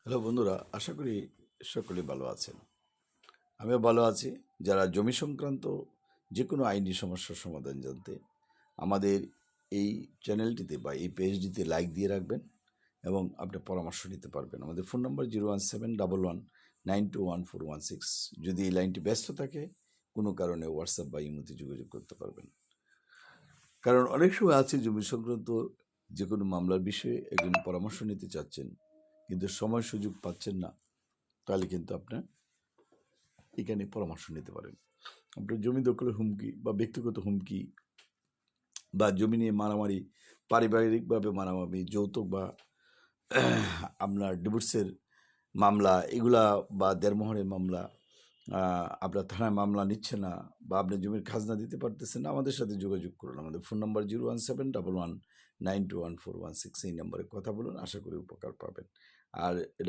Hello বন্ধুরা, আশা করি সকলে ভালো আছেন। আমিও ভালো আছি। যারা জমি সংক্রান্ত যে কোনো আইনি সমস্যার সমাধান জানতে আমাদের এই চ্যানেলটিতে বা এই পেজটিতে লাইক দিয়ে রাখবেন এবং আপনি পরামর্শ নিতে পারবেন। আমাদের ফোন নম্বর 01711921416। যদি এই লাইনটি ব্যস্ত থাকে, কোনো কারণে হোয়াটসঅ্যাপ বা ইমোতে যোগাযোগ করতে পারবেন। কারণ অনেক সময় আছে জমি সংক্রান্ত যে কোনো মামলার বিষয়ে একজন পরামর্শ নিতে চাচ্ছেন, কিন্তু সময় সুযোগ পাচ্ছেন না। তাহলে কিন্তু আপনার এখানে পরামর্শ নিতে পারেন। আপনার জমি দখলের হুমকি বা ব্যক্তিগত হুমকি বা জমি নিয়ে মারামারি, পারিবারিকভাবে মারামারি, যৌতুক বা আপনার ডিভোর্সের মামলা এগুলা বা দেড়মোহরের মামলা, আপনার থানায় মামলা নিচ্ছে না বা আপনি জমির খাজনা দিতে পারতেছেন না, আমাদের সাথে যোগাযোগ করুন। আমাদের ফোন নাম্বার 01711921416। এই নাম্বারে কথা বলুন, আশা করি উপকার পাবেন। আর এটা